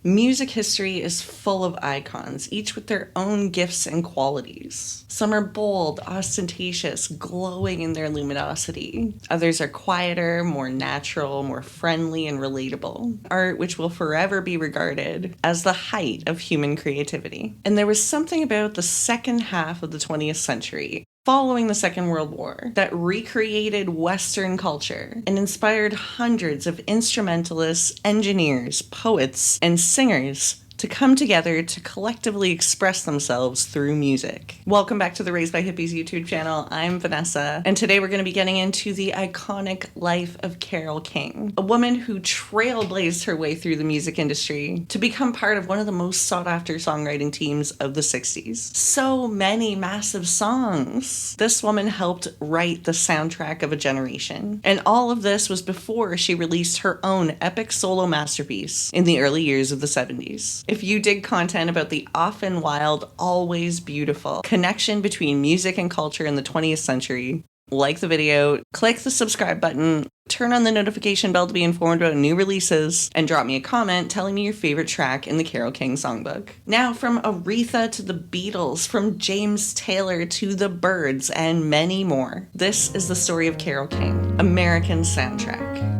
Music history is full of icons, each with their own gifts and qualities. Some are bold, ostentatious, glowing in their luminosity. Others are quieter, more natural, more friendly, and relatable. Art which will forever be regarded as the height of human creativity. And there was something about the second half of the 20th century, following the Second World War, that recreated Western culture and inspired hundreds of instrumentalists, engineers, poets, and singers to come together to collectively express themselves through music. Welcome back to the Raised by Hippies YouTube channel. I'm Vanessa, and today we're going to be getting into the iconic life of Carole King, a woman who trailblazed her way through the music industry to become part of one of the most sought-after songwriting teams of the 60s. So many massive songs. This woman helped write the soundtrack of a generation, and all of this was before she released her own epic solo masterpiece in the early years of the 70s. If you dig content about the often wild, always beautiful connection between music and culture in the 20th century, like the video, click the subscribe button, turn on the notification bell to be informed about new releases, and drop me a comment telling me your favorite track in the Carole King songbook. Now, from Aretha to the Beatles, from James Taylor to the Byrds, and many more, this is the story of Carole King, American Soundtrack.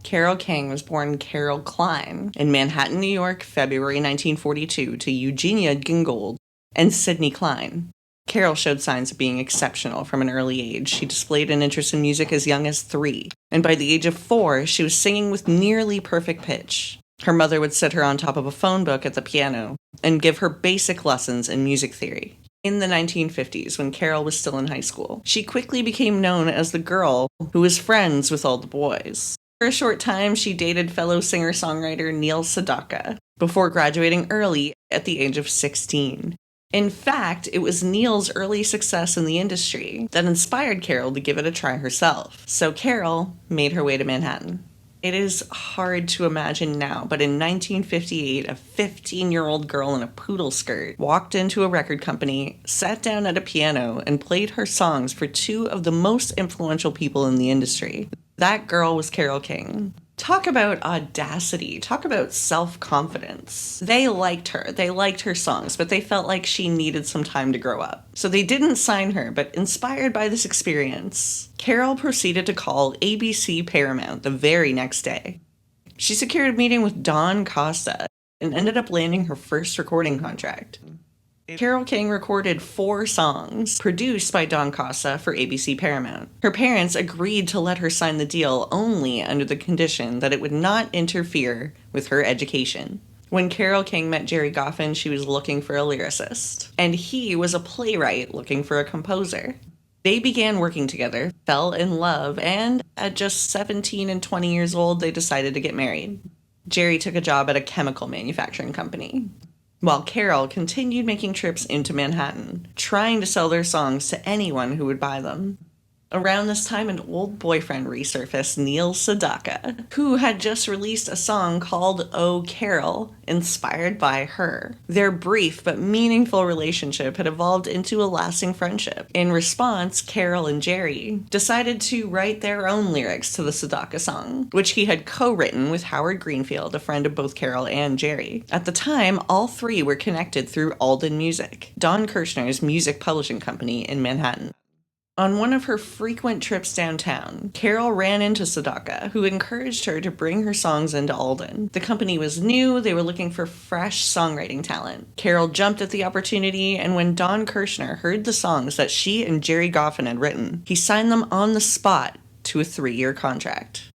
Carole King was born Carole Klein in Manhattan, New York, February 1942, to Eugenia Gingold and Sidney Klein. Carole showed signs of being exceptional from an early age. She displayed an interest in music as young as 3, and by the age of 4, she was singing with nearly perfect pitch. Her mother would sit her on top of a phone book at the piano and give her basic lessons in music theory. In the 1950s, when Carole was still in high school, she quickly became known as the girl who was friends with all the boys. For a short time, she dated fellow singer-songwriter Neil Sedaka before graduating early at the age of 16. In fact, it was Neil's early success in the industry that inspired Carole to give it a try herself. So Carole made her way to Manhattan. It is hard to imagine now, but in 1958, a 15-year-old girl in a poodle skirt walked into a record company, sat down at a piano, and played her songs for 2 of the most influential people in the industry. That girl was Carole King. Talk about audacity. Talk about self-confidence. They liked her songs, but they felt like she needed some time to grow up. So they didn't sign her, but inspired by this experience, Carole proceeded to call ABC Paramount the very next day. She secured a meeting with Don Costa and ended up landing her first recording contract. Carole King recorded 4 songs produced by Don Costa for ABC Paramount. Her parents agreed to let her sign the deal only under the condition that it would not interfere with her education. When Carole King met Gerry Goffin, she was looking for a lyricist, and he was a playwright looking for a composer. They began working together, fell in love, and at just 17 and 20 years old, they decided to get married. Gerry took a job at a chemical manufacturing company, while Carole continued making trips into Manhattan, trying to sell their songs to anyone who would buy them. Around this time, an old boyfriend resurfaced, Neil Sedaka, who had just released a song called Oh Carole, inspired by her. Their brief but meaningful relationship had evolved into a lasting friendship. In response, Carole and Gerry decided to write their own lyrics to the Sedaka song, which he had co-written with Howard Greenfield, a friend of both Carole and Gerry. At the time, all 3 were connected through Alden Music, Don Kirshner's music publishing company in Manhattan. On one of her frequent trips downtown, Carole ran into Sedaka, who encouraged her to bring her songs into Alden. The company was new, they were looking for fresh songwriting talent. Carole jumped at the opportunity, and when Don Kirshner heard the songs that she and Gerry Goffin had written, he signed them on the spot to a 3-year contract.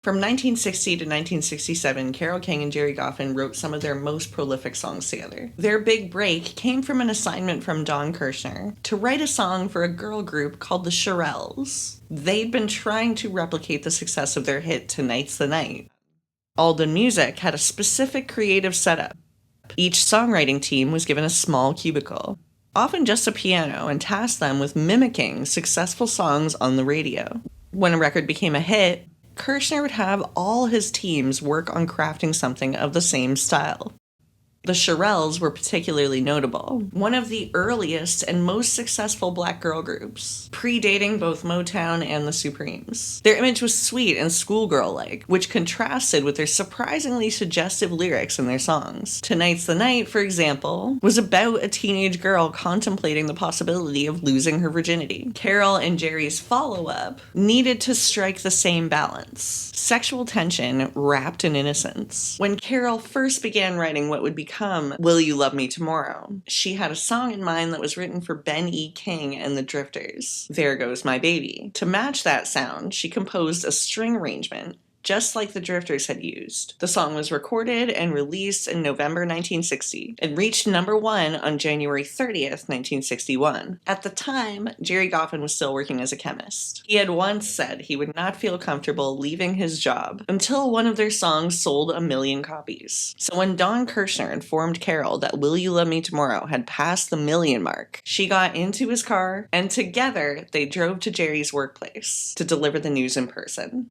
From 1960 to 1967, Carole King and Gerry Goffin wrote some of their most prolific songs together. Their big break came from an assignment from Don Kirshner to write a song for a girl group called the Shirelles. They'd been trying to replicate the success of their hit Tonight's the Night. Alden Music had a specific creative setup. Each songwriting team was given a small cubicle, often just a piano, and tasked them with mimicking successful songs on the radio. When a record became a hit, Kirshner would have all his teams work on crafting something of the same style. The Shirelles were particularly notable, one of the earliest and most successful black girl groups, predating both Motown and the Supremes. Their image was sweet and schoolgirl-like, which contrasted with their surprisingly suggestive lyrics in their songs. Tonight's the Night, for example, was about a teenage girl contemplating the possibility of losing her virginity. Carole and Gerry's follow-up needed to strike the same balance. Sexual tension wrapped in innocence. When Carole first began writing what would become Will You Love Me Tomorrow, she had a song in mind that was written for Ben E. King and the Drifters, There Goes My Baby. To match that sound, she composed a string arrangement just like the Drifters had used. The song was recorded and released in November 1960 and reached number 1 on January 30th, 1961. At the time, Gerry Goffin was still working as a chemist. He had once said he would not feel comfortable leaving his job until one of their songs sold 1 million copies. So when Don Kirshner informed Carole that Will You Love Me Tomorrow had passed the 1 million mark, she got into his car and together they drove to Gerry's workplace to deliver the news in person.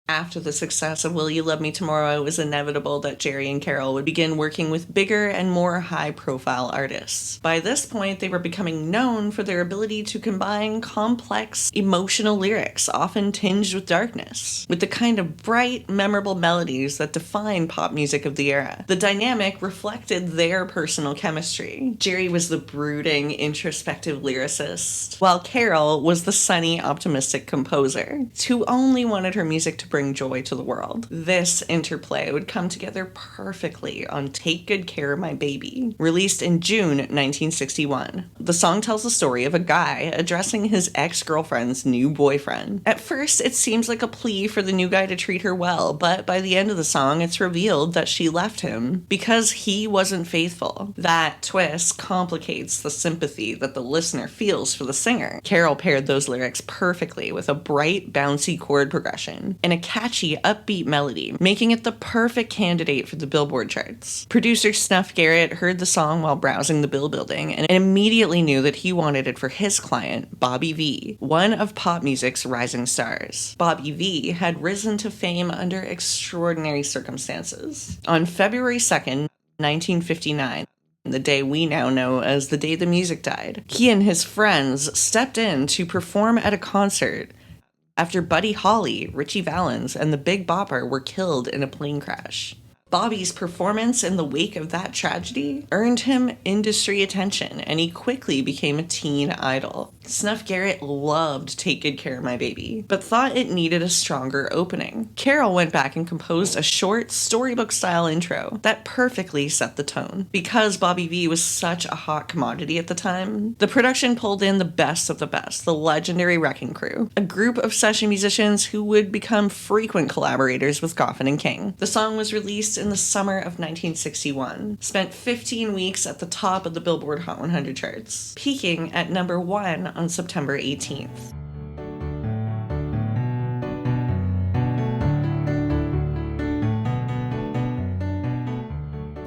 After the success of Will You Love Me Tomorrow, it was inevitable that Gerry and Carole would begin working with bigger and more high-profile artists. By this point, they were becoming known for their ability to combine complex, emotional lyrics, often tinged with darkness, with the kind of bright, memorable melodies that define pop music of the era. The dynamic reflected their personal chemistry. Gerry was the brooding, introspective lyricist, while Carole was the sunny, optimistic composer, who only wanted her music to bring joy to the world. This interplay would come together perfectly on Take Good Care of My Baby, released in June 1961. The song tells the story of a guy addressing his ex-girlfriend's new boyfriend. At first, it seems like a plea for the new guy to treat her well, but by the end of the song, it's revealed that she left him because he wasn't faithful. That twist complicates the sympathy that the listener feels for the singer. Carole paired those lyrics perfectly with a bright, bouncy chord progression and a catchy, upbeat melody, making it the perfect candidate for the Billboard charts. Producer Snuff Garrett heard the song while browsing the Brill Building and immediately knew that he wanted it for his client, Bobby Vee, one of pop music's rising stars. Bobby Vee had risen to fame under extraordinary circumstances. On February 2nd, 1959, the day we now know as the day the music died, he and his friends stepped in to perform at a concert after Buddy Holly, Ritchie Valens, and the Big Bopper were killed in a plane crash. Bobby's performance in the wake of that tragedy earned him industry attention, and he quickly became a teen idol. Snuff Garrett loved Take Good Care of My Baby, but thought it needed a stronger opening. Carole went back and composed a short, storybook-style intro that perfectly set the tone. Because Bobby Vee was such a hot commodity at the time, the production pulled in the best of the best, the legendary Wrecking Crew, a group of session musicians who would become frequent collaborators with Goffin and King. The song was released in the summer of 1961, spent 15 weeks at the top of the Billboard Hot 100 charts, peaking at number 1 on September 18th.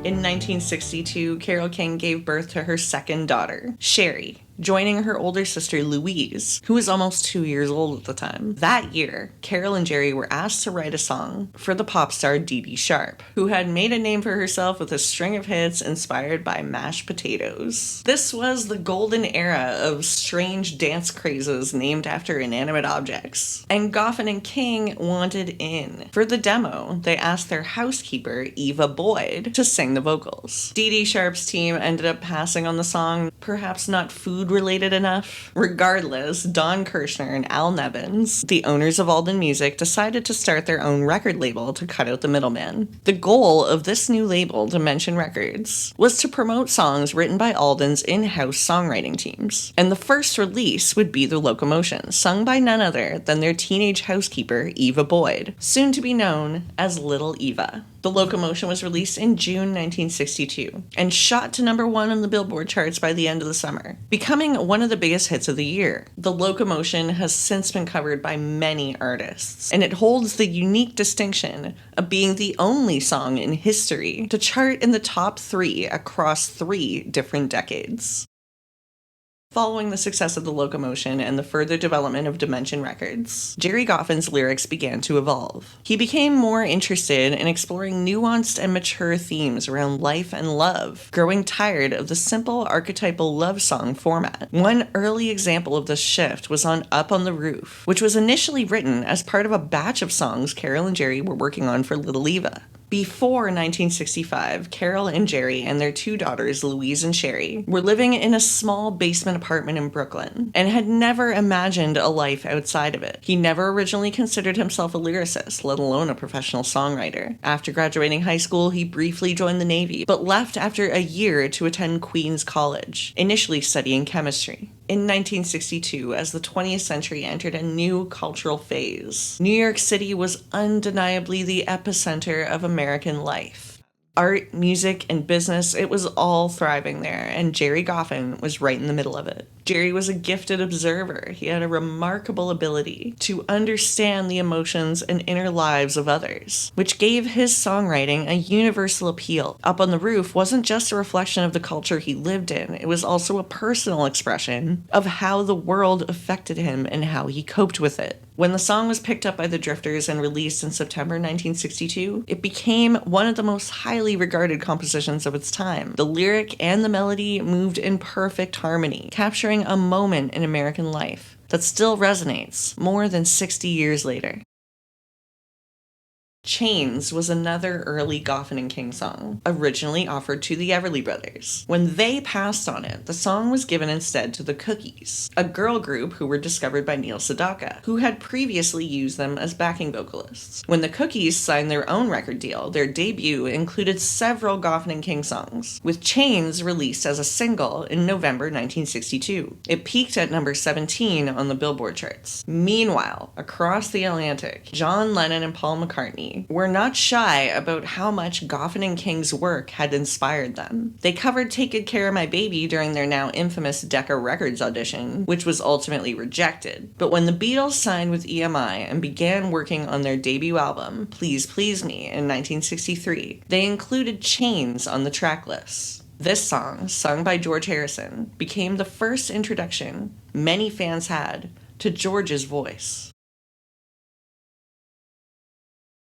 In 1962, Carole King gave birth to her second daughter, Sherry, joining her older sister Louise, who was almost 2 years old at the time. That year, Carole and Gerry were asked to write a song for the pop star Dee Dee Sharp, who had made a name for herself with a string of hits inspired by mashed potatoes. This was the golden era of strange dance crazes named after inanimate objects, and Goffin and King wanted in. For the demo, they asked their housekeeper, Eva Boyd, to sing the vocals. Dee Dee Sharp's team ended up passing on the song, perhaps not food-related enough. Regardless, Don Kirshner and Al Nevins, the owners of Alden Music, decided to start their own record label to cut out the middleman. The goal of this new label, Dimension Records, was to promote songs written by Alden's in-house songwriting teams. And the first release would be the Loco-Motion, sung by none other than their teenage housekeeper, Eva Boyd, soon to be known as Little Eva. The Loco-Motion was released in June 1962 and shot to number 1 on the Billboard charts by the end of the summer, becoming one of the biggest hits of the year. The Loco-Motion has since been covered by many artists, and it holds the unique distinction of being the only song in history to chart in the top 3 across 3 different decades. Following the success of the Loco-Motion and the further development of Dimension Records, Gerry Goffin's lyrics began to evolve. He became more interested in exploring nuanced and mature themes around life and love, growing tired of the simple archetypal love song format. One early example of this shift was on Up on the Roof, which was initially written as part of a batch of songs Carole and Gerry were working on for Little Eva. Before 1965, Carole and Gerry and their two daughters, Louise and Sherry, were living in a small basement apartment in Brooklyn and had never imagined a life outside of it. He never originally considered himself a lyricist, let alone a professional songwriter. After graduating high school, he briefly joined the Navy, but left after a year to attend Queens College, initially studying chemistry. In 1962, as the 20th century entered a new cultural phase, New York City was undeniably the epicenter of American life. Art, music, and business, it was all thriving there, and Gerry Goffin was right in the middle of it. Gerry was a gifted observer. He had a remarkable ability to understand the emotions and inner lives of others, which gave his songwriting a universal appeal. Up on the Roof wasn't just a reflection of the culture he lived in, it was also a personal expression of how the world affected him and how he coped with it. When the song was picked up by the Drifters and released in September 1962, it became one of the most highly regarded compositions of its time. The lyric and the melody moved in perfect harmony, capturing a moment in American life that still resonates more than 60 years later. Chains was another early Goffin and King song, originally offered to the Everly Brothers. When they passed on it, the song was given instead to the Cookies, a girl group who were discovered by Neil Sedaka, who had previously used them as backing vocalists. When the Cookies signed their own record deal, their debut included several Goffin and King songs, with Chains released as a single in November 1962. It peaked at number 17 on the Billboard charts. Meanwhile, across the Atlantic, John Lennon and Paul McCartney were not shy about how much Goffin and King's work had inspired them. They covered Take Good Care of My Baby during their now infamous Decca Records audition, which was ultimately rejected. But when the Beatles signed with EMI and began working on their debut album, Please Please Me, in 1963, they included Chains on the track list. This song, sung by George Harrison, became the first introduction many fans had to George's voice.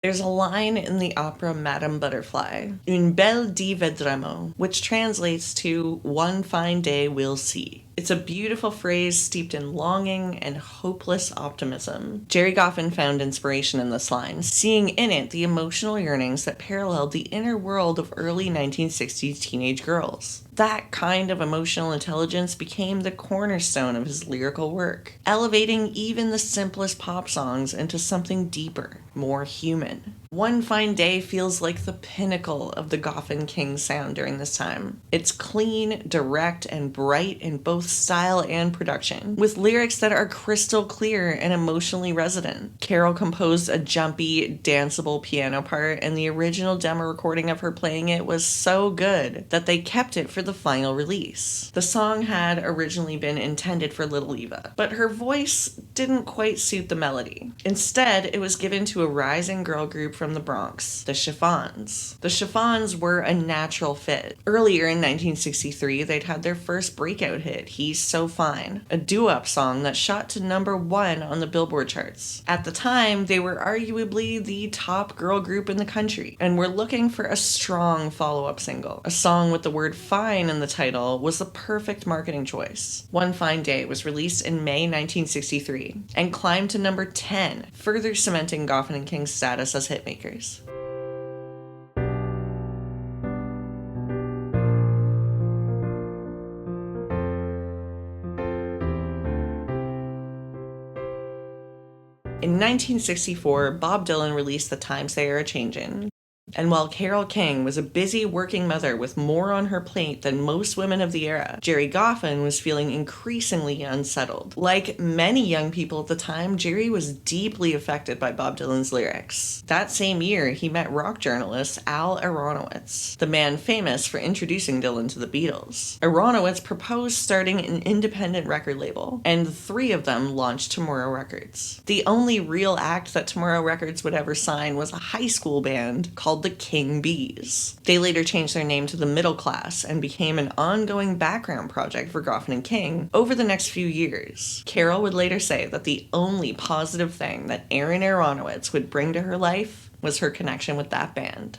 There's a line in the opera Madame Butterfly, Une belle die vedremo, which translates to one fine day we'll see. It's a beautiful phrase steeped in longing and hopeless optimism. Gerry Goffin found inspiration in this line, seeing in it the emotional yearnings that paralleled the inner world of early 1960s teenage girls. That kind of emotional intelligence became the cornerstone of his lyrical work, elevating even the simplest pop songs into something deeper, more human. One Fine Day feels like the pinnacle of the Goffin King sound during this time. It's clean, direct, and bright in both style and production, with lyrics that are crystal clear and emotionally resonant. Carole composed a jumpy, danceable piano part, and the original demo recording of her playing it was so good that they kept it for the final release. The song had originally been intended for Little Eva, but her voice didn't quite suit the melody. Instead, it was given to a rising girl group from the Bronx, the Chiffons. The Chiffons were a natural fit. Earlier in 1963, they'd had their first breakout hit, He's So Fine, a doo-wop song that shot to number 1 on the Billboard charts. At the time, they were arguably the top girl group in the country, and were looking for a strong follow-up single. A song with the word fine in the title was the perfect marketing choice. One Fine Day was released in May 1963, and climbed to number 10, further cementing Goffin and King's status as hitmakers. In 1964, Bob Dylan released The Times They Are A-Changin'. And while Carole King was a busy working mother with more on her plate than most women of the era, Gerry Goffin was feeling increasingly unsettled. Like many young people at the time, Gerry was deeply affected by Bob Dylan's lyrics. That same year, he met rock journalist Al Aronowitz, the man famous for introducing Dylan to the Beatles. Aronowitz proposed starting an independent record label, and the three of them launched Tomorrow Records. The only real act that Tomorrow Records would ever sign was a high school band called called the King Bees. They later changed their name to the Middle Class and became an ongoing background project for Goffin and King over the next few years. Carole would later say that the only positive thing that Aaron Aronowitz would bring to her life was her connection with that band.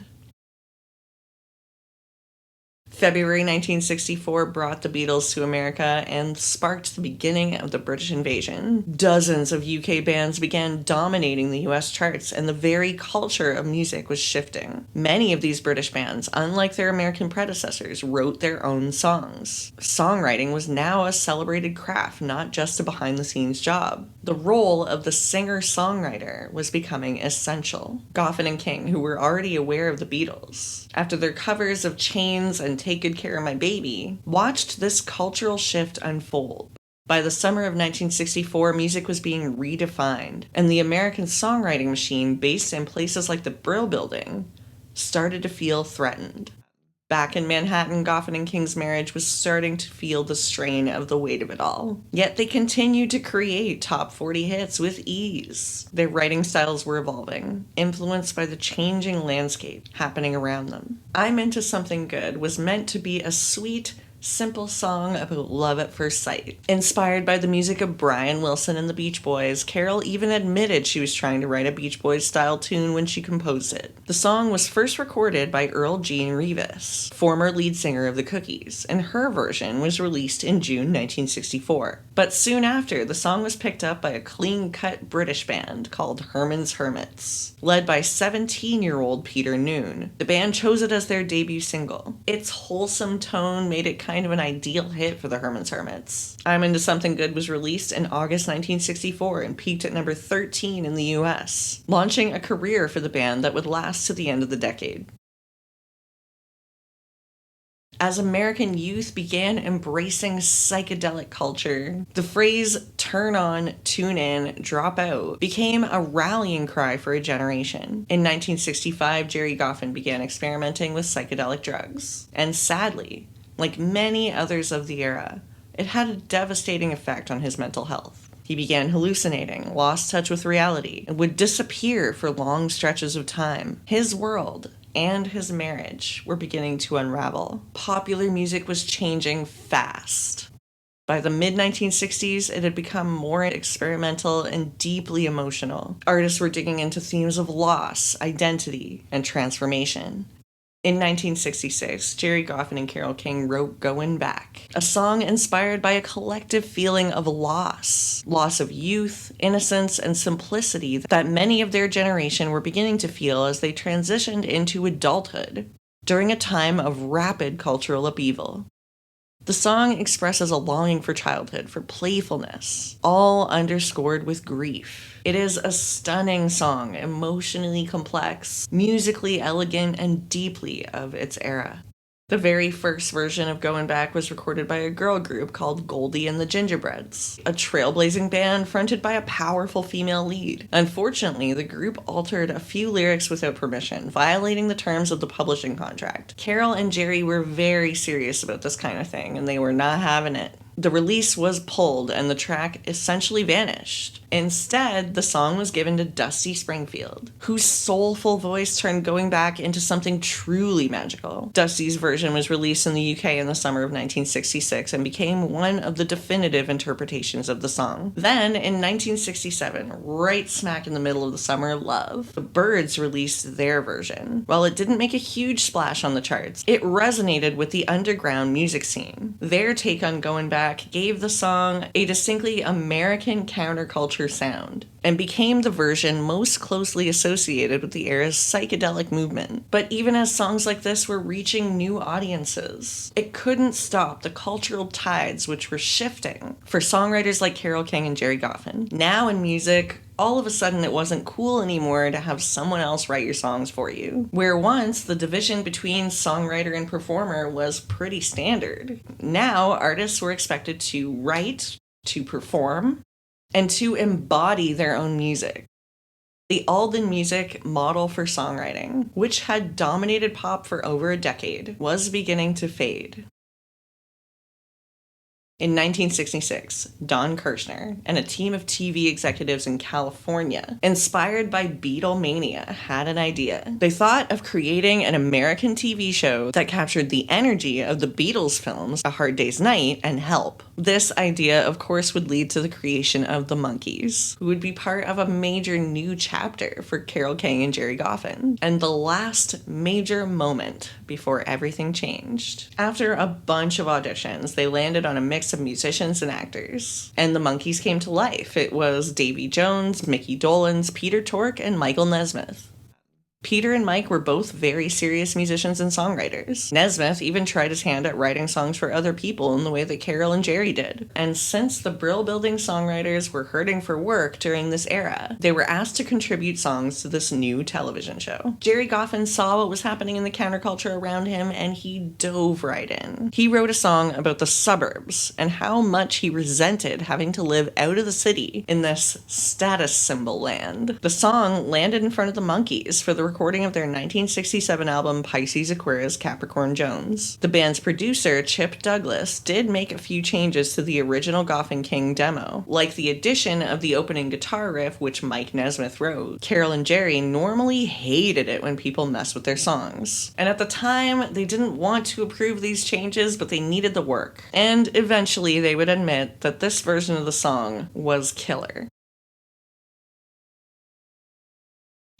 February 1964 brought the Beatles to America and sparked the beginning of the British invasion. Dozens of UK bands began dominating the US charts, and the very culture of music was shifting. Many of these British bands, unlike their American predecessors, wrote their own songs. Songwriting was now a celebrated craft, not just a behind-the-scenes job. The role of the singer-songwriter was becoming essential. Goffin and King, who were already aware of the Beatles, after their covers of Chains and Take Good Care of My Baby, watched this cultural shift unfold. By the summer of 1964, music was being redefined, and the American songwriting machine, based in places like the Brill Building, started to feel threatened. Back in Manhattan, Goffin and King's marriage was starting to feel the strain of the weight of it all. Yet they continued to create top 40 hits with ease. Their writing styles were evolving, influenced by the changing landscape happening around them. I'm Into Something Good was meant to be a sweet, simple song about love at first sight. Inspired by the music of Brian Wilson and the Beach Boys, Carole even admitted she was trying to write a Beach Boys-style tune when she composed it. The song was first recorded by Earl Jean Revis, former lead singer of the Cookies, and her version was released in June 1964. But soon after, the song was picked up by a clean-cut British band called Herman's Hermits, led by 17-year-old Peter Noone. The band chose it as their debut single. Its wholesome tone made it kind of an ideal hit for the Herman's Hermits. I'm Into Something Good was released in August 1964 and peaked at number 13 in the US, launching a career for the band that would last to the end of the decade. As American youth began embracing psychedelic culture, the phrase turn on, tune in, drop out became a rallying cry for a generation. In 1965, Gerry Goffin began experimenting with psychedelic drugs, and sadly, like many others of the era, it had a devastating effect on his mental health. He began hallucinating, lost touch with reality, and would disappear for long stretches of time. His world and his marriage were beginning to unravel. Popular music was changing fast. By the mid-1960s, it had become more experimental and deeply emotional. Artists were digging into themes of loss, identity, and transformation. In 1966, Gerry Goffin and Carole King wrote Goin' Back, a song inspired by a collective feeling of loss of youth, innocence, and simplicity that many of their generation were beginning to feel as they transitioned into adulthood during a time of rapid cultural upheaval. The song expresses a longing for childhood, for playfulness, all underscored with grief. It is a stunning song, emotionally complex, musically elegant, and deeply of its era. The very first version of Goin' Back was recorded by a girl group called Goldie and the Gingerbreads, a trailblazing band fronted by a powerful female lead. Unfortunately, the group altered a few lyrics without permission, violating the terms of the publishing contract. Carole and Gerry were very serious about this kind of thing, and they were not having it. The release was pulled and the track essentially vanished. Instead, the song was given to Dusty Springfield, whose soulful voice turned Going Back into something truly magical. Dusty's version was released in the UK in the summer of 1966 and became one of the definitive interpretations of the song. Then, in 1967, right smack in the middle of the summer of love, the Byrds released their version. While it didn't make a huge splash on the charts, it resonated with the underground music scene. Their take on Going Back gave the song a distinctly American counterculture sound and became the version most closely associated with the era's psychedelic movement. But even as songs like this were reaching new audiences, it couldn't stop the cultural tides which were shifting for songwriters like Carole King and Gerry Goffin. Now in music, all of a sudden it wasn't cool anymore to have someone else write your songs for you. Where once the division between songwriter and performer was pretty standard, now artists were expected to write, to perform, and to embody their own music. The Alden music model for songwriting, which had dominated pop for over a decade, was beginning to fade. In 1966, Don Kirshner and a team of TV executives in California, inspired by Beatlemania, had an idea. They thought of creating an American TV show that captured the energy of the Beatles films A Hard Day's Night and Help. This idea, of course, would lead to the creation of the Monkees, who would be part of a major new chapter for Carole King and Gerry Goffin, and the last major moment before everything changed. After a bunch of auditions, they landed on a mix of musicians and actors, and the Monkees came to life. It was Davy Jones, Mickey Dolenz, Peter Tork, and Michael Nesmith. Peter and Mike were both very serious musicians and songwriters. Nesmith even tried his hand at writing songs for other people in the way that Carole and Gerry did. And since the Brill Building songwriters were hurting for work during this era, they were asked to contribute songs to this new television show. Gerry Goffin saw what was happening in the counterculture around him, and he dove right in. He wrote a song about the suburbs and how much he resented having to live out of the city in this status symbol land. The song landed in front of the Monkees for the recording of their 1967 album Pisces Aquarius Capricorn Jones. The band's producer, Chip Douglas, did make a few changes to the original Goffin King demo, like the addition of the opening guitar riff, which Mike Nesmith wrote. Carole and Gerry normally hated it when people mess with their songs. And at the time, they didn't want to approve these changes, but they needed the work. And eventually, they would admit that this version of the song was killer.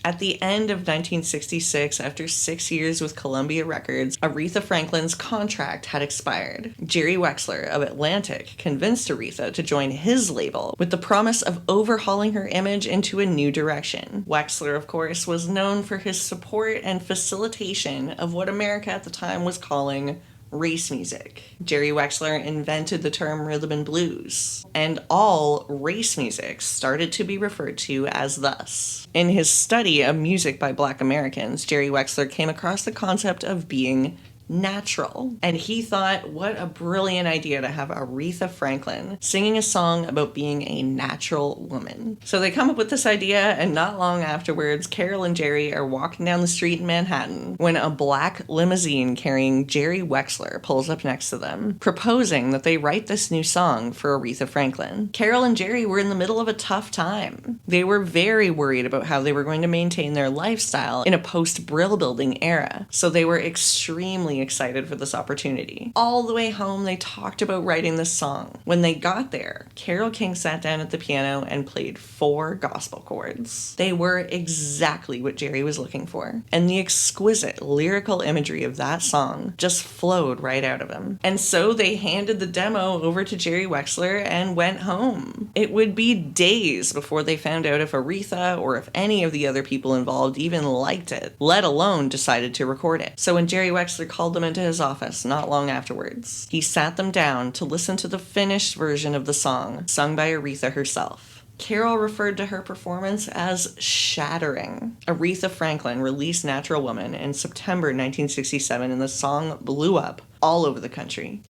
At the end of 1966, after 6 years with Columbia Records, Aretha Franklin's contract had expired. Jerry Wexler of Atlantic convinced Aretha to join his label with the promise of overhauling her image into a new direction. Wexler, of course, was known for his support and facilitation of what America at the time was calling race music. Jerry Wexler invented the term rhythm and blues, and all race music started to be referred to as thus. In his study of music by Black Americans, Jerry Wexler came across the concept of being natural. And he thought, what a brilliant idea to have Aretha Franklin singing a song about being a natural woman. So they come up with this idea, and not long afterwards, Carole and Gerry are walking down the street in Manhattan when a black limousine carrying Jerry Wexler pulls up next to them, proposing that they write this new song for Aretha Franklin. Carole and Gerry were in the middle of a tough time. They were very worried about how they were going to maintain their lifestyle in a post-Brill Building era, so they were extremely excited for this opportunity. All the way home, they talked about writing this song. When they got there, Carole King sat down at the piano and played 4 gospel chords. They were exactly what Gerry was looking for, and the exquisite lyrical imagery of that song just flowed right out of him. And so they handed the demo over to Jerry Wexler and went home. It would be days before they found out if Aretha or if any of the other people involved even liked it, let alone decided to record it. So when Jerry Wexler called them into his office not long afterwards, he sat them down to listen to the finished version of the song, sung by Aretha herself. Carole referred to her performance as shattering. Aretha Franklin released Natural Woman in September 1967, and the song blew up all over the country,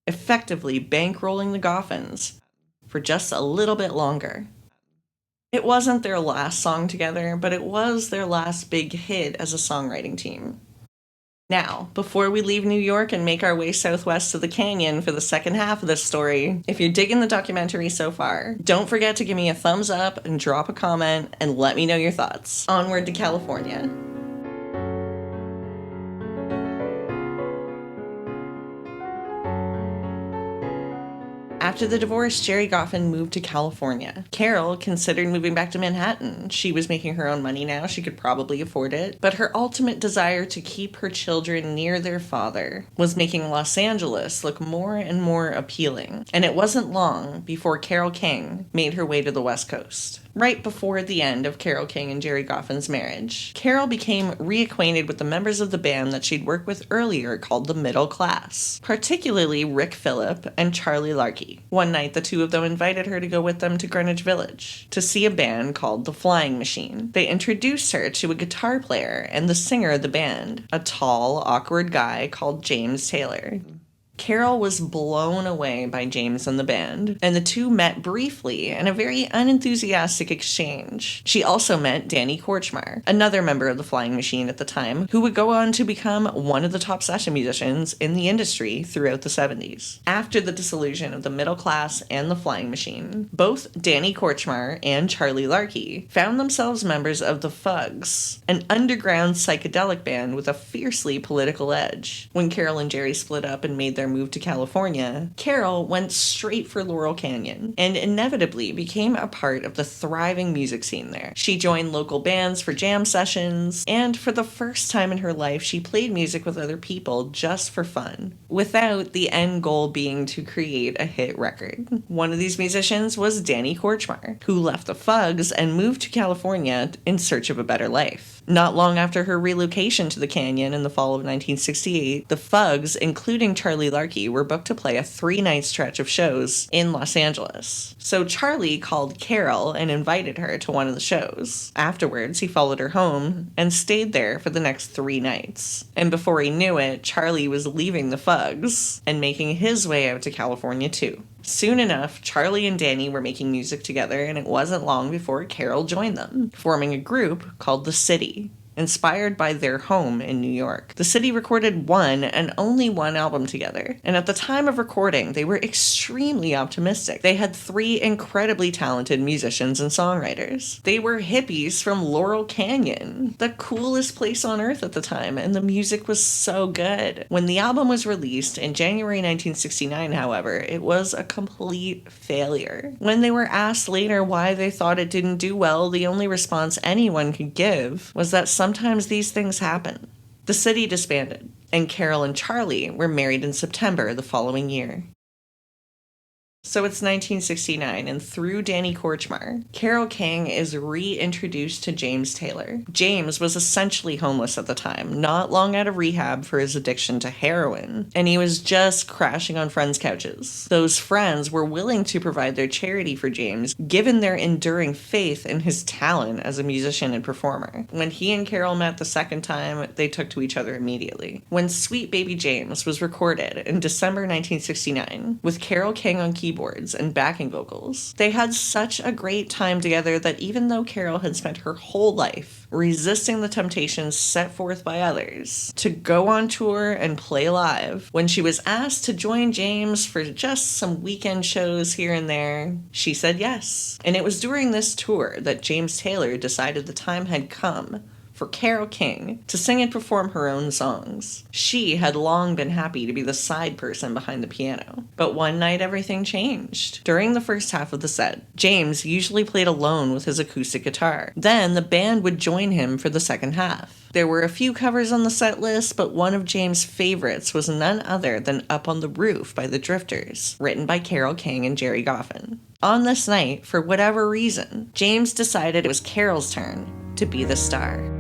effectively bankrolling the Goffins for just a little bit longer. It wasn't their last song together, but it was their last big hit as a songwriting team. Now, before we leave New York and make our way southwest to the canyon for the second half of this story, if you're digging the documentary so far, don't forget to give me a thumbs up and drop a comment and let me know your thoughts. Onward to California. After the divorce, Gerry Goffin moved to California. Carole considered moving back to Manhattan. She was making her own money now, she could probably afford it, but her ultimate desire to keep her children near their father was making Los Angeles look more and more appealing. And it wasn't long before Carole King made her way to the West Coast. Right before the end of Carole King and Gerry Goffin's marriage, Carole became reacquainted with the members of the band that she'd worked with earlier called the Middle Class, particularly Rick Phillip and Charlie Larkey. One night, the two of them invited her to go with them to Greenwich Village to see a band called The Flying Machine. They introduced her to a guitar player and the singer of the band, a tall, awkward guy called James Taylor. Carole was blown away by James and the band, and the two met briefly in a very unenthusiastic exchange. She also met Danny Korchmar, another member of the Flying Machine at the time, who would go on to become one of the top session musicians in the industry throughout the 70s. After the dissolution of the Middle Class and the Flying Machine, both Danny Korchmar and Charlie Larky found themselves members of the Fugs, an underground psychedelic band with a fiercely political edge. When Carole and Gerry split up and made their move to California, Carole went straight for Laurel Canyon and inevitably became a part of the thriving music scene there. She joined local bands for jam sessions, and for the first time in her life, she played music with other people just for fun, without the end goal being to create a hit record. One of these musicians was Danny Korchmar, who left the Fugs and moved to California in search of a better life. Not long after her relocation to the Canyon in the fall of 1968, the Fugs, including Charlie Larky, were booked to play a 3-night stretch of shows in Los Angeles. So Charlie called Carole and invited her to one of the shows. Afterwards, he followed her home and stayed there for the next 3 nights. And before he knew it, Charlie was leaving the Fugs and making his way out to California too. Soon enough, Charlie and Danny were making music together, and it wasn't long before Carole joined them, forming a group called The City, inspired by their home in New York. The City recorded one and only one album together, and at the time of recording, they were extremely optimistic. They had 3 incredibly talented musicians and songwriters. They were hippies from Laurel Canyon, the coolest place on earth at the time, and the music was so good. When the album was released in January 1969, however, it was a complete failure. When they were asked later why they thought it didn't do well, the only response anyone could give was that sometimes these things happen. The City disbanded, and Carole and Charlie were married in September the following year. So it's 1969, and through Danny Korchmar, Carole King is reintroduced to James Taylor. James was essentially homeless at the time, not long out of rehab for his addiction to heroin, and he was just crashing on friends' couches. Those friends were willing to provide their charity for James, given their enduring faith in his talent as a musician and performer. When he and Carole met the second time, they took to each other immediately. When Sweet Baby James was recorded in December 1969, with Carole King on keyboards and backing vocals, they had such a great time together that even though Carole had spent her whole life resisting the temptations set forth by others to go on tour and play live, when she was asked to join James for just some weekend shows here and there, she said yes. And it was during this tour that James Taylor decided the time had come for Carole King to sing and perform her own songs. She had long been happy to be the side person behind the piano, but one night everything changed. During the first half of the set, James usually played alone with his acoustic guitar. Then the band would join him for the second half. There were a few covers on the set list, but one of James' favorites was none other than Up on the Roof by the Drifters, written by Carole King and Gerry Goffin. On this night, for whatever reason, James decided it was Carole's turn to be the star.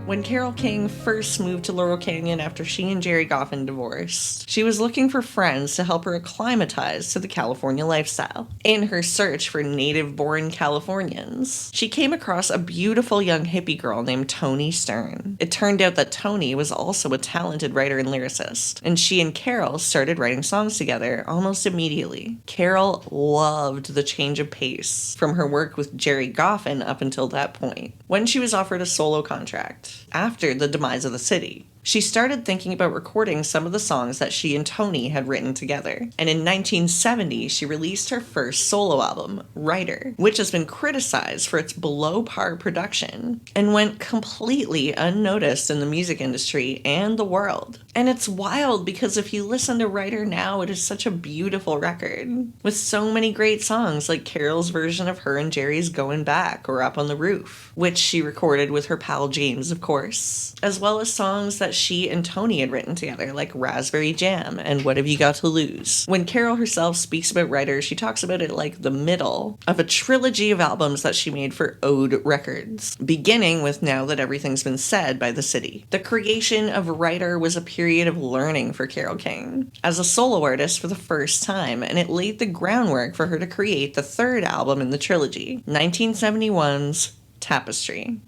When Carole King first moved to Laurel Canyon after she and Gerry Goffin divorced, she was looking for friends to help her acclimatize to the California lifestyle. In her search for native-born Californians, she came across a beautiful young hippie girl named Toni Stern. It turned out that Toni was also a talented writer and lyricist, and she and Carole started writing songs together almost immediately. Carole loved the change of pace from her work with Gerry Goffin up until that point. When she was offered a solo contract, after the demise of the City, she started thinking about recording some of the songs that she and Toni had written together. And in 1970, she released her first solo album, Writer, which has been criticized for its below-par production and went completely unnoticed in the music industry and the world. And it's wild because if you listen to Writer now, it is such a beautiful record, with so many great songs like Carole's version of her and Gerry's Going Back or Up on the Roof, which she recorded with her pal James, of course, as well as songs that that she and Tony had written together, like Raspberry Jam and What Have You Got to Lose. When Carole herself speaks about Writer, she talks about it like the middle of a trilogy of albums that she made for Ode Records, beginning with Now That Everything's Been Said by The City. The creation of Writer was a period of learning for Carole King as a solo artist for the first time, and it laid the groundwork for her to create the third album in the trilogy, 1971's Tapestry.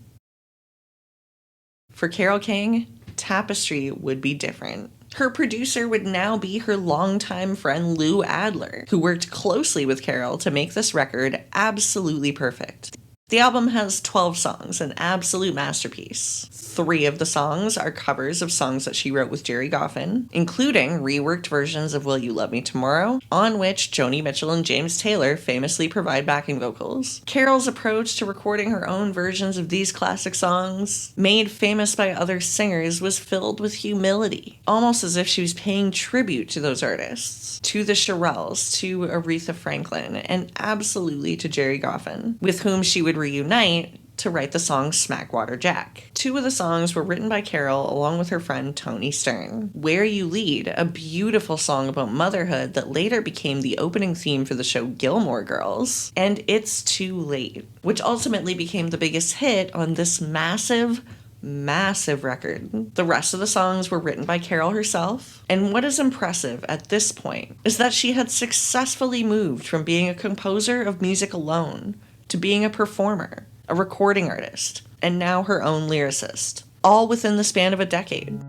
For Carole King, Tapestry would be different. Her producer would now be her longtime friend Lou Adler, who worked closely with Carole to make this record absolutely perfect. The album has 12 songs, an absolute masterpiece. 3 of the songs are covers of songs that she wrote with Gerry Goffin, including reworked versions of Will You Love Me Tomorrow, on which Joni Mitchell and James Taylor famously provide backing vocals. Carole's approach to recording her own versions of these classic songs, made famous by other singers, was filled with humility, almost as if she was paying tribute to those artists, to the Shirelles, to Aretha Franklin, and absolutely to Gerry Goffin, with whom she would reunite to write the song Smackwater Jack. 2 of the songs were written by Carole along with her friend Tony Stern. Where You Lead, a beautiful song about motherhood that later became the opening theme for the show Gilmore Girls, and It's Too Late, which ultimately became the biggest hit on this massive record. The rest of the songs were written by Carole herself, and what is impressive at this point is that she had successfully moved from being a composer of music alone to being a performer, a recording artist, and now her own lyricist, all within the span of a decade.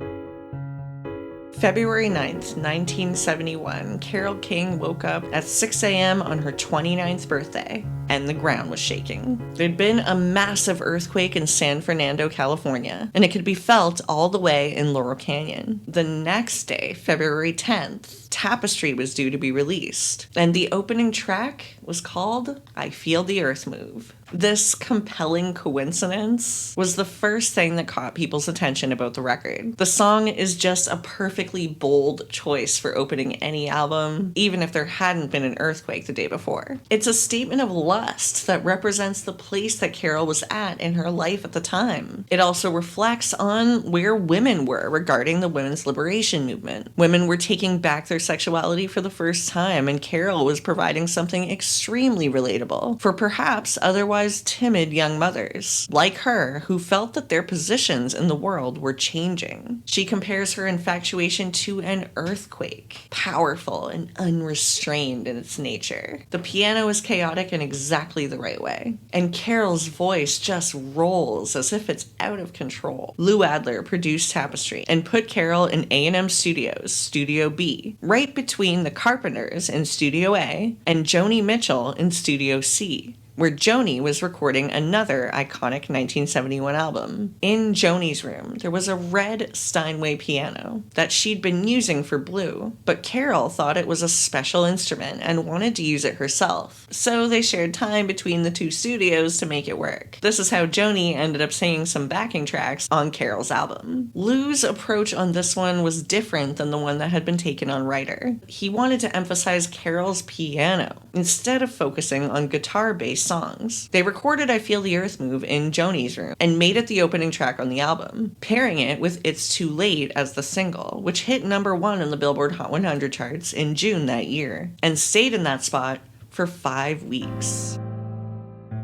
February 9th, 1971, Carole King woke up at 6 a.m. on her 29th birthday, and the ground was shaking. There'd been a massive earthquake in San Fernando, California, and it could be felt all the way in Laurel Canyon. The next day, February 10th, Tapestry was due to be released, and the opening track was called I Feel the Earth Move. This compelling coincidence was the first thing that caught people's attention about the record. The song is just a perfectly bold choice for opening any album, even if there hadn't been an earthquake the day before. It's a statement of lust that represents the place that Carole was at in her life at the time. It also reflects on where women were regarding the women's liberation movement. Women were taking back their sexuality for the first time, and Carole was providing something extremely relatable for perhaps otherwise timid young mothers, like her, who felt that their positions in the world were changing. She compares her infatuation to an earthquake, powerful and unrestrained in its nature. The piano is chaotic in exactly the right way, and Carole's voice just rolls as if it's out of control. Lou Adler produced Tapestry and put Carole in A&M Studios, Studio B, right between the Carpenters in Studio A and Joni Mitchell in Studio C, where Joni was recording another iconic 1971 album. In Joni's room, there was a red Steinway piano that she'd been using for Blue, but Carole thought it was a special instrument and wanted to use it herself, so they shared time between the 2 studios to make it work. This is how Joni ended up singing some backing tracks on Carole's album. Lou's approach on this one was different than the one that had been taken on Writer. He wanted to emphasize Carole's piano instead of focusing on guitar-based songs. They recorded I Feel the Earth Move in Joni's room and made it the opening track on the album, pairing it with It's Too Late as the single, which hit #1 in the Billboard Hot 100 charts in June that year, and stayed in that spot for 5 weeks.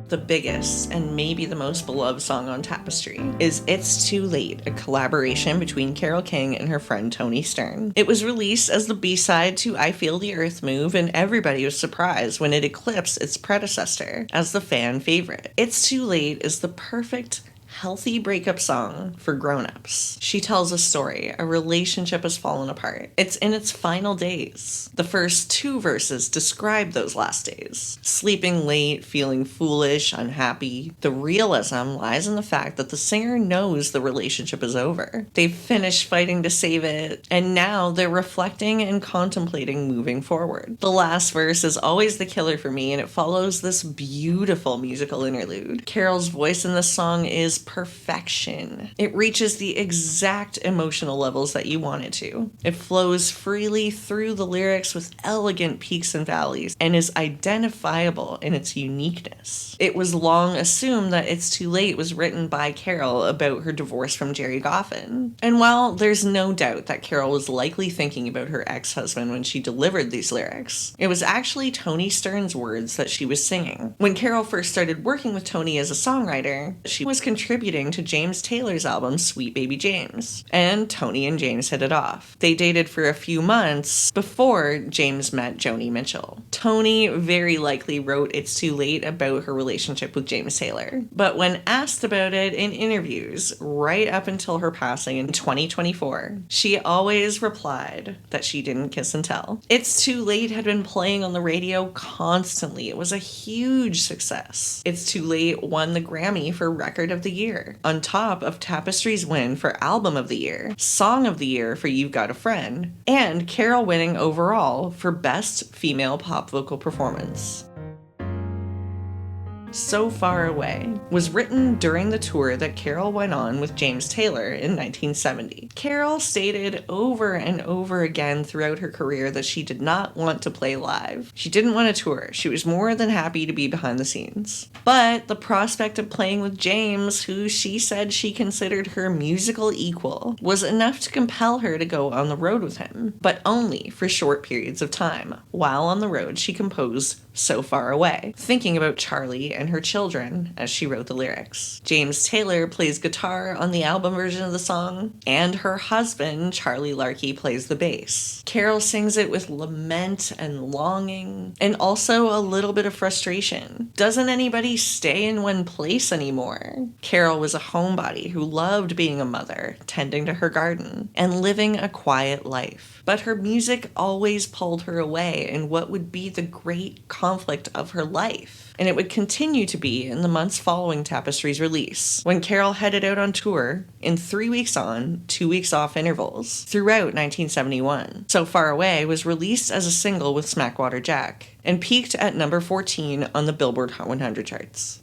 The biggest and maybe the most beloved song on Tapestry is It's Too Late, a collaboration between Carole King and her friend Tony Stern. It was released as the B-side to I Feel the Earth Move, and everybody was surprised when it eclipsed its predecessor as the fan favorite. It's Too Late is the perfect healthy breakup song for grown-ups. She tells a story. A relationship has fallen apart. It's in its final days. The first 2 verses describe those last days. Sleeping late, feeling foolish, unhappy. The realism lies in the fact that the singer knows the relationship is over. They've finished fighting to save it, and now they're reflecting and contemplating moving forward. The last verse is always the killer for me, and it follows this beautiful musical interlude. Carole's voice in this song is perfection. It reaches the exact emotional levels that you want it to. It flows freely through the lyrics with elegant peaks and valleys and is identifiable in its uniqueness. It was long assumed that It's Too Late was written by Carole about her divorce from Gerry Goffin. And while there's no doubt that Carole was likely thinking about her ex-husband when she delivered these lyrics, it was actually Tony Stern's words that she was singing. When Carole first started working with Tony as a songwriter, she was contributing to James Taylor's album Sweet Baby James, and Tony and James hit it off. They dated for a few months before James met Joni Mitchell. Tony very likely wrote It's Too Late about her relationship with James Taylor, but when asked about it in interviews right up until her passing in 2024, she always replied that she didn't kiss and tell. It's Too Late had been playing on the radio constantly. It was a huge success. It's Too Late won the Grammy for Record of the Year, on top of Tapestry's win for Album of the Year, Song of the Year for You've Got a Friend, and Carole winning overall for Best Female Pop Vocal Performance. So Far Away was written during the tour that Carole went on with James Taylor in 1970. Carole stated over and over again throughout her career that she did not want to play live. She didn't want to tour. She was more than happy to be behind the scenes. But the prospect of playing with James, who she said she considered her musical equal, was enough to compel her to go on the road with him, but only for short periods of time. While on the road, she composed So Far Away, thinking about Charlie and her children as she wrote the lyrics. James Taylor plays guitar on the album version of the song, and her husband, Charlie Larkey, plays the bass. Carole sings it with lament and longing, and also a little bit of frustration. Doesn't anybody stay in one place anymore? Carole was a homebody who loved being a mother, tending to her garden, and living a quiet life. But her music always pulled her away in what would be the great conflict of her life. And it would continue to be in the months following Tapestry's release, when Carole headed out on tour in 3 weeks on, 2 weeks off intervals throughout 1971. So Far Away was released as a single with Smackwater Jack and peaked at number 14 on the Billboard Hot 100 charts.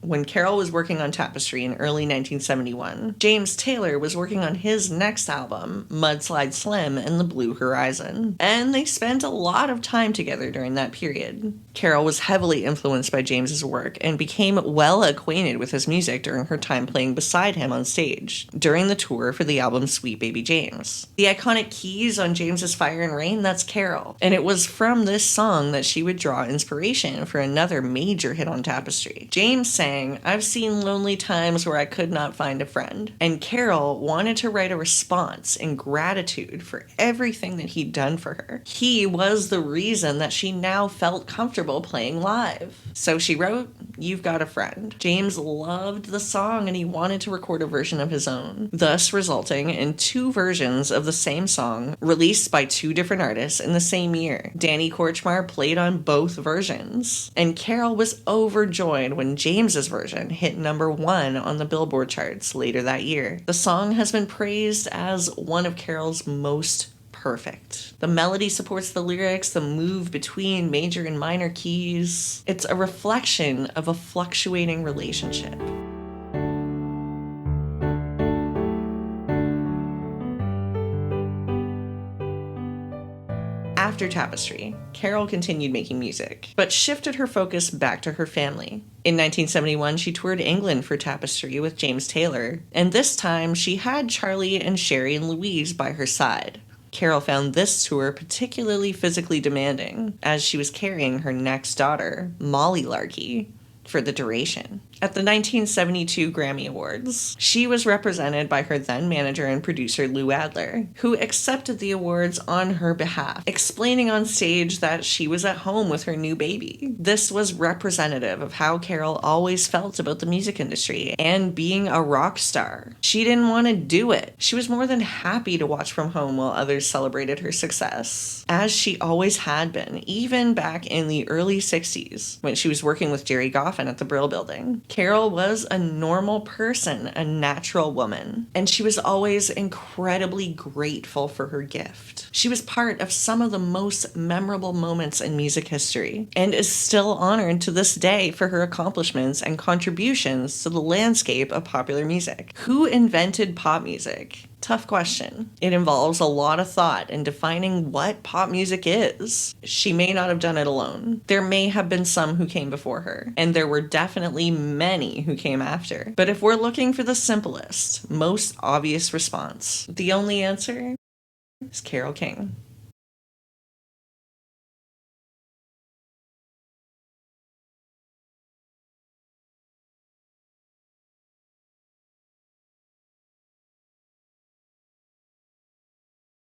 When Carole was working on Tapestry in early 1971, James Taylor was working on his next album, Mudslide Slim and the Blue Horizon, and they spent a lot of time together during that period. Carole was heavily influenced by James's work and became well acquainted with his music during her time playing beside him on stage during the tour for the album Sweet Baby James. The iconic keys on James's Fire and Rain, that's Carole, and it was from this song that she would draw inspiration for another major hit on Tapestry. James sang, I've seen lonely times where I could not find a friend. And Carole wanted to write a response in gratitude for everything that he'd done for her. He was the reason that she now felt comfortable playing live. So she wrote, You've Got a Friend. James loved the song and he wanted to record a version of his own, thus resulting in 2 versions of the same song released by 2 different artists in the same year. Danny Korchmar played on both versions, and Carole was overjoyed when James's version hit number 1 on the Billboard charts later that year. The song has been praised as one of Carole's most perfect. The melody supports the lyrics, the move between major and minor keys. It's a reflection of a fluctuating relationship. After Tapestry, Carole continued making music, but shifted her focus back to her family. In 1971, she toured England for Tapestry with James Taylor, and this time she had Charlie and Sherry and Louise by her side. Carole found this tour particularly physically demanding, as she was carrying her next daughter, Molly Larkey, for the duration. At the 1972 Grammy Awards, she was represented by her then manager and producer Lou Adler, who accepted the awards on her behalf, explaining on stage that she was at home with her new baby. This was representative of how Carole always felt about the music industry and being a rock star. She didn't want to do it. She was more than happy to watch from home while others celebrated her success, as she always had been, even back in the early 60s, when she was working with Gerry Goffin Goffin at the Brill Building. Carole was a normal person, a natural woman, and she was always incredibly grateful for her gift. She was part of some of the most memorable moments in music history, and is still honored to this day for her accomplishments and contributions to the landscape of popular music. Who invented pop music? Tough question. It involves a lot of thought in defining what pop music is. She may not have done it alone. There may have been some who came before her, and there were definitely many who came after. But if we're looking for the simplest, most obvious response, the only answer is Carole King.